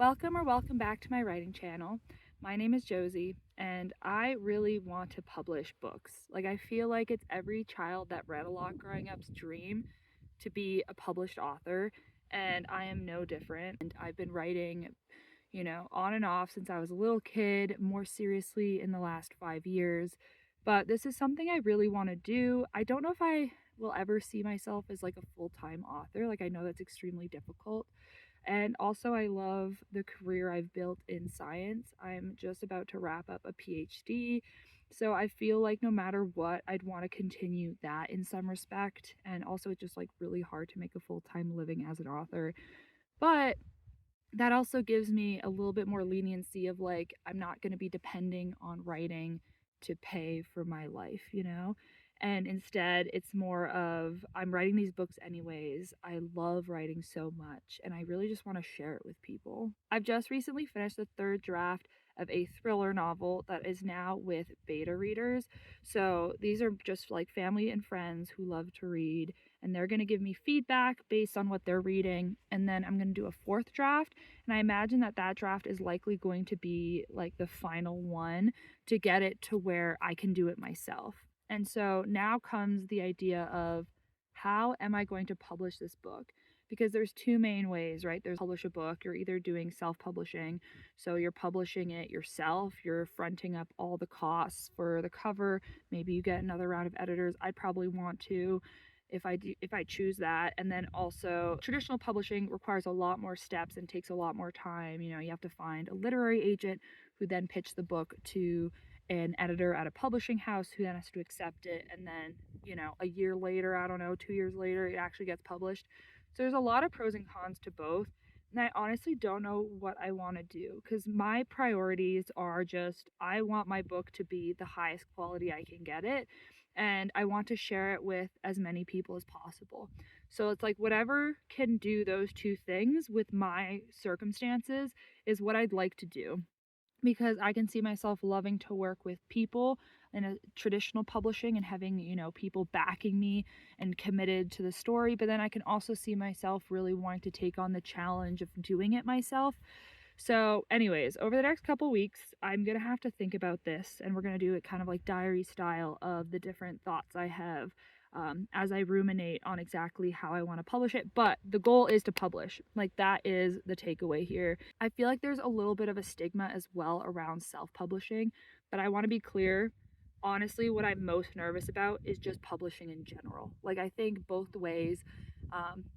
Welcome back to my writing channel. My name is Josie, and I really want to publish books. Like, I feel like it's every child that read a lot growing up's dream to be a published author, and I am no different. And I've been writing, on and off since I was a little kid, more seriously in the last 5 years. But this is something I really want to do. I don't know if I will ever see myself as like a full-time author. Like, I know that's extremely difficult. And also, I love the career I've built in science. I'm just about to wrap up a PhD. So I feel like no matter what, I'd want to continue that in some respect. And also, it's just like really hard to make a full time living as an author. But that also gives me a little bit more leniency of like, I'm not going to be depending on writing to pay for my life. And instead, it's more of I'm writing these books anyways. I love writing so much, and I really just want to share it with people. I've just recently finished the third draft of a thriller novel that is now with beta readers. So these are just like family and friends who love to read, and they're going to give me feedback based on what they're reading. And then I'm going to do a fourth draft, and I imagine that draft is likely going to be like the final one to get it to where I can do it myself. And so now comes the idea of how am I going to publish this book? Because there's two main ways, right? There's publish a book. You're either doing self-publishing, so you're publishing it yourself, you're fronting up all the costs for the cover, maybe you get another round of editors. I'd probably want to if I choose that. And then also traditional publishing requires a lot more steps and takes a lot more time. You have to find a literary agent who then pitch the book to an editor at a publishing house who then has to accept it, and then a year later, I don't know, 2 years later, it actually gets published. So there's a lot of pros and cons to both, and I honestly don't know what I want to do because my priorities are just I want my book to be the highest quality I can get it, and I want to share it with as many people as possible. So it's like whatever can do those two things with my circumstances is what I'd like to do, because I can see myself loving to work with people in a traditional publishing and having, people backing me and committed to the story. But then I can also see myself really wanting to take on the challenge of doing it myself. So, anyways, over the next couple weeks, I'm going to have to think about this, and we're going to do it kind of like diary style of the different thoughts I have as I ruminate on exactly how I want to publish it. But the goal is to publish. Like, that is the takeaway here. I feel like there's a little bit of a stigma as well around self-publishing, but I want to be clear. Honestly, what I'm most nervous about is just publishing in general. Like, I think both ways,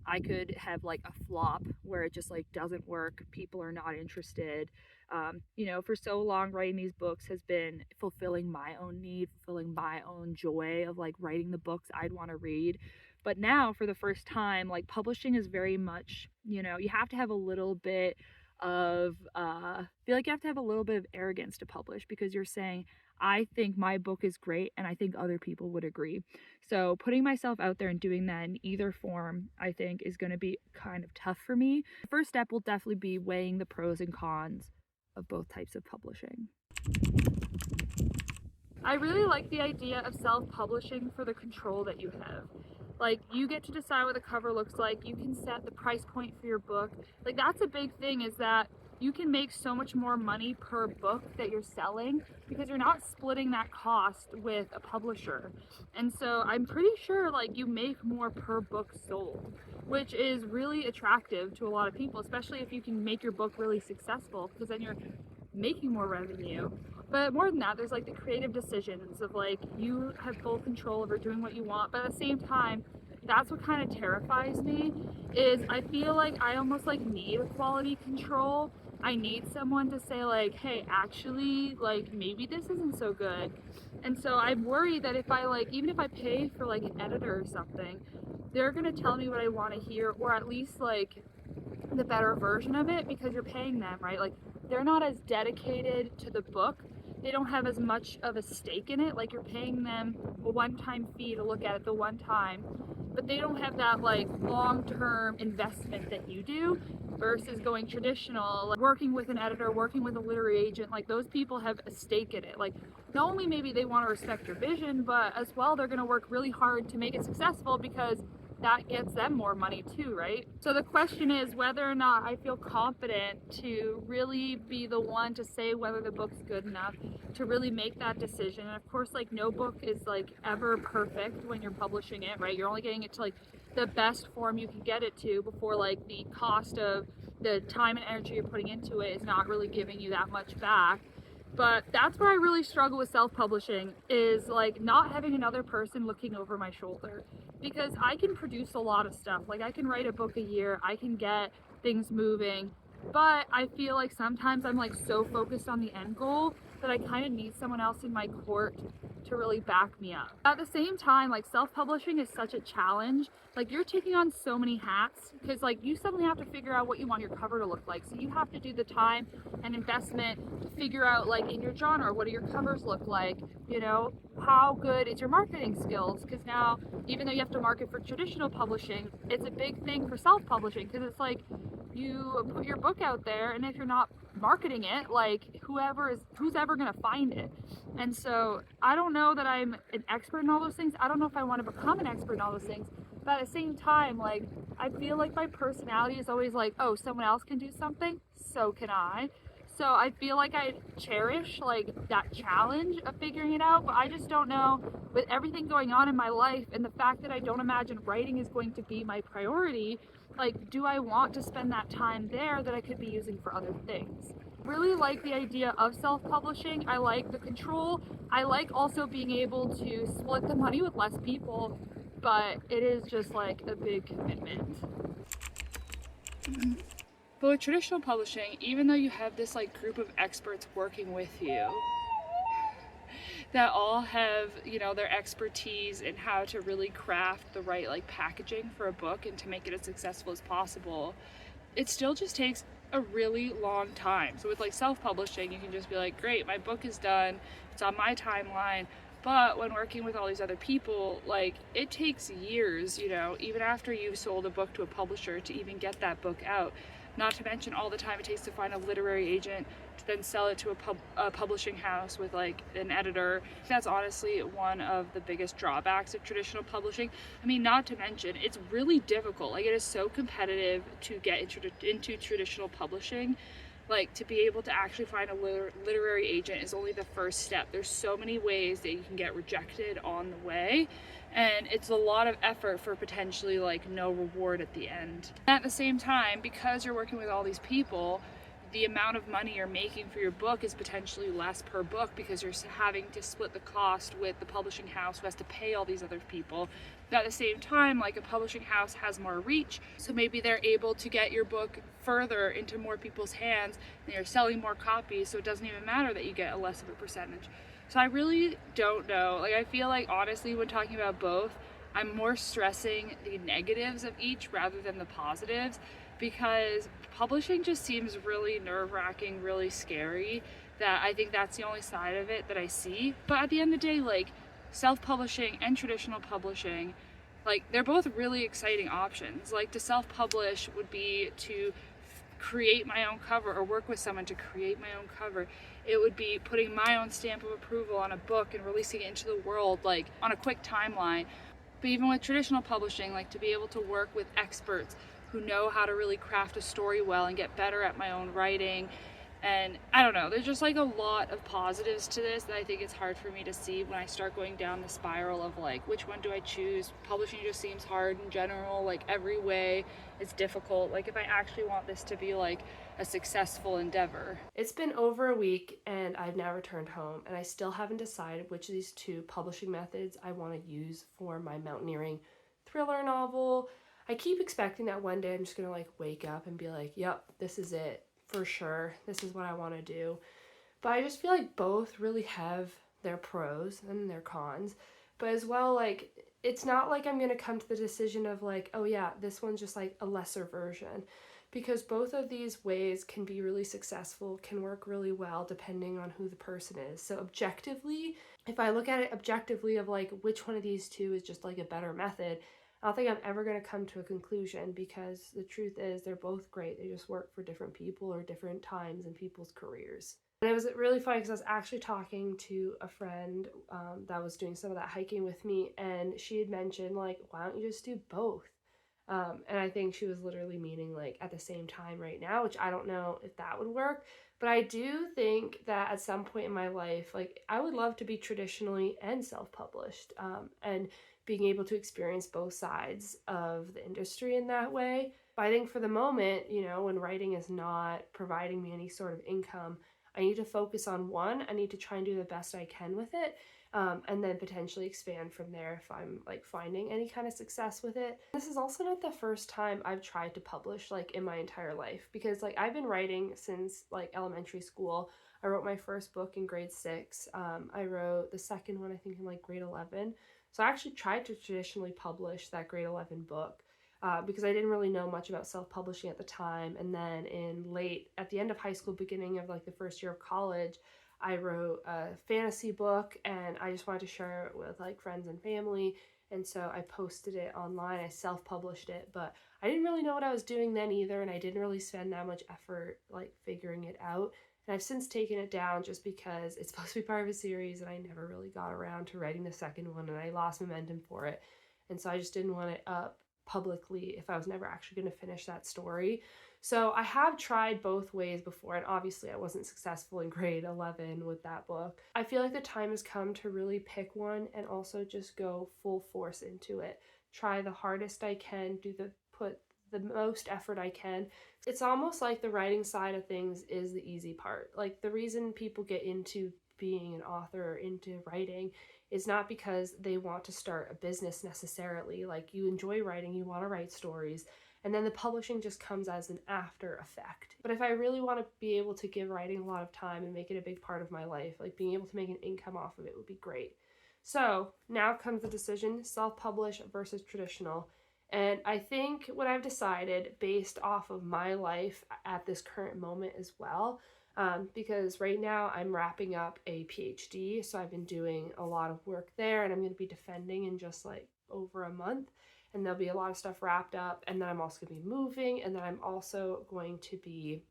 I could have like a flop where it just like doesn't work. People are not interested. For so long, writing these books has been fulfilling my own need, fulfilling my own joy of like writing the books I'd want to read. But now, for the first time, like publishing is very much, you have to have a little bit of, I feel like you have to have a little bit of arrogance to publish because you're saying, I think my book is great and I think other people would agree. So putting myself out there and doing that in either form, I think is going to be kind of tough for me. The first step will definitely be weighing the pros and cons of both types of publishing. I really like the idea of self-publishing for the control that you have. Like, you get to decide what the cover looks like. You can set the price point for your book. Like, that's a big thing, is that you can make so much more money per book that you're selling because you're not splitting that cost with a publisher. And so I'm pretty sure like you make more per book sold, which is really attractive to a lot of people, especially if you can make your book really successful, because then you're making more revenue. But more than that, there's like the creative decisions of like you have full control over doing what you want, but at the same time, that's what kind of terrifies me, is I feel like I almost like need quality control. I need someone to say like, hey, actually, like maybe this isn't so good. And so I'm worried that if I like, even if I pay for like an editor or something, they're gonna tell me what I want to hear, or at least like the better version of it, because you're paying them, right? Like, they're not as dedicated to the book. They don't have as much of a stake in it. Like, you're paying them a one-time fee to look at it the one time, but they don't have that like long-term investment that you do, versus going traditional, like working with an editor, working with a literary agent. Like, those people have a stake in it. Like, not only maybe they want to respect your vision, but as well they're going to work really hard to make it successful, because that gets them more money too, right? So the question is whether or not I feel confident to really be the one to say whether the book's good enough to really make that decision. And of course, like, no book is like ever perfect when you're publishing it, right? You're only getting it to like the best form you can get it to before like the cost of the time and energy you're putting into it is not really giving you that much back. But that's where I really struggle with self-publishing, is like not having another person looking over my shoulder, because I can produce a lot of stuff. Like, I can write a book a year, I can get things moving, but I feel like sometimes I'm like so focused on the end goal that I kind of need someone else in my court to really back me up. At the same time, like, self-publishing is such a challenge. Like, you're taking on so many hats, because like you suddenly have to figure out what you want your cover to look like. So you have to do the time and investment to figure out, like, in your genre, what do your covers look like? You know, how good is your marketing skills? Because now, even though you have to market for traditional publishing, it's a big thing for self-publishing, because it's like you put your book out there, and if you're not marketing it, like, who's ever gonna find it? And so I don't know that I'm an expert in all those things. I don't know if I want to become an expert in all those things. But at the same time, like, I feel like my personality is always like, oh, someone else can do something, so can I. So I feel like I cherish like that challenge of figuring it out, but I just don't know, with everything going on in my life and the fact that I don't imagine writing is going to be my priority, like, do I want to spend that time there that I could be using for other things? Really like the idea of self-publishing. I like the control. I like also being able to split the money with less people, but it is just like a big commitment. But with traditional publishing, even though you have this like group of experts working with you that all have, you know, their expertise in how to really craft the right like packaging for a book and to make it as successful as possible, it still just takes a really long time. So with like self-publishing, you can just be like, great, my book is done, it's on my timeline. But when working with all these other people, like, it takes years, you know, even after you've sold a book to a publisher, to even get that book out. Not to mention all the time it takes to find a literary agent to then sell it to a publishing house with like an editor. That's honestly one of the biggest drawbacks of traditional publishing. I mean, not to mention, it's really difficult. Like, it is so competitive to get into traditional publishing. Like, to be able to actually find a literary agent is only the first step. There's so many ways that you can get rejected on the way, and it's a lot of effort for potentially like no reward at the end. At the same time, because you're working with all these people, the amount of money you're making for your book is potentially less per book, because you're having to split the cost with the publishing house who has to pay all these other people. But at the same time, like, a publishing house has more reach, so maybe they're able to get your book further into more people's hands, and you're selling more copies, so it doesn't even matter that you get a less of a percentage. So I really don't know. Like, I feel like, honestly, when talking about both, I'm more stressing the negatives of each rather than the positives, because publishing just seems really nerve-wracking, really scary, that I think that's the only side of it that I see. But at the end of the day, like, self-publishing and traditional publishing, like, they're both really exciting options. Like, to self-publish would be to create my own cover or work with someone to create my own cover. It would be putting my own stamp of approval on a book and releasing it into the world, like, on a quick timeline. But even with traditional publishing, like, to be able to work with experts who know how to really craft a story well and get better at my own writing. And I don't know, there's just like a lot of positives to this that I think it's hard for me to see when I start going down the spiral of like, which one do I choose? Publishing just seems hard in general, like, every way is difficult. Like, if I actually want this to be like a successful endeavor. It's been over a week and I've now returned home, and I still haven't decided which of these two publishing methods I want to use for my mountaineering thriller novel. I keep expecting that one day I'm just gonna like wake up and be like, yep, this is it for sure. This is what I want to do. But I just feel like both really have their pros and their cons. But as well, like, it's not like I'm gonna come to the decision of like, oh yeah, this one's just like a lesser version. Because both of these ways can be really successful, can work really well depending on who the person is. So objectively, if I look at it objectively of like which one of these two is just like a better method, I don't think I'm ever going to come to a conclusion, because the truth is they're both great. They just work for different people or different times in people's careers. And it was really funny because I was actually talking to a friend that was doing some of that hiking with me, and she had mentioned, like, why don't you just do both? And I think she was literally meaning like at the same time right now, which I don't know if that would work. But I do think that at some point in my life, like I would love to be traditionally and self published, and being able to experience both sides of the industry in that way. But I think for the moment, when writing is not providing me any sort of income, I need to focus on one. I need to try and do the best I can with it, and then potentially expand from there if I'm like finding any kind of success with it. This is also not the first time I've tried to publish like in my entire life, because like I've been writing since like elementary school. I wrote my first book in grade 6. I wrote the second one I think in like grade 11. So I actually tried to traditionally publish that grade 11 book. Because I didn't really know much about self-publishing at the time, and then at the end of high school, beginning of like the first year of college, I wrote a fantasy book, and I just wanted to share it with like friends and family. And so I posted it online. I self-published it, but I didn't really know what I was doing then either, and I didn't really spend that much effort like figuring it out. And I've since taken it down just because it's supposed to be part of a series, and I never really got around to writing the second one, and I lost momentum for it. And so I just didn't want it up publicly if I was never actually going to finish that story. So I have tried both ways before, and obviously I wasn't successful in grade 11 with that book. I feel like the time has come to really pick one and also just go full force into it. Try the hardest I can, put the most effort I can. It's almost like the writing side of things is the easy part. Like the reason people get into being an author or into writing is not because they want to start a business necessarily. Like you enjoy writing, you want to write stories, and then the publishing just comes as an after effect. But if I really want to be able to give writing a lot of time and make it a big part of my life, like being able to make an income off of it would be great. So now comes the decision, self-publish versus traditional. And I think what I've decided based off of my life at this current moment as well, because right now I'm wrapping up a PhD, so I've been doing a lot of work there, and I'm going to be defending in just like over a month, and there'll be a lot of stuff wrapped up, and then I'm also going to be moving, and then I'm also going to be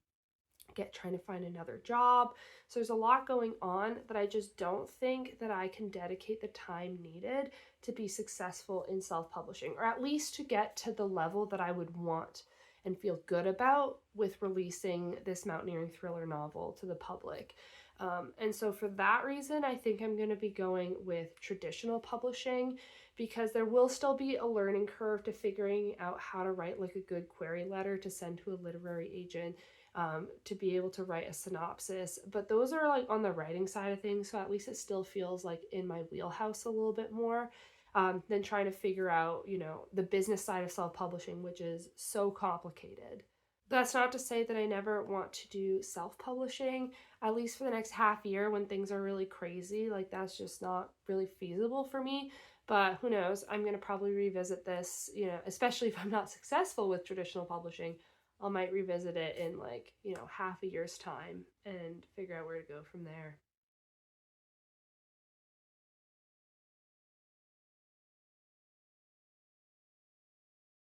trying to find another job. So there's a lot going on that I just don't think that I can dedicate the time needed to be successful in self-publishing, or at least to get to the level that I would want and feel good about with releasing this mountaineering thriller novel to the public. And so for that reason, I think I'm going to be going with traditional publishing, because there will still be a learning curve to figuring out how to write like a good query letter to send to a literary agent, to be able to write a synopsis. But those are like on the writing side of things, so at least it still feels like in my wheelhouse a little bit more, than trying to figure out, the business side of self-publishing, which is so complicated. That's not to say that I never want to do self-publishing, at least for the next half year when things are really crazy. Like that's just not really feasible for me. But who knows? I'm going to probably revisit this, especially if I'm not successful with traditional publishing. I might revisit it in like, half a year's time and figure out where to go from there.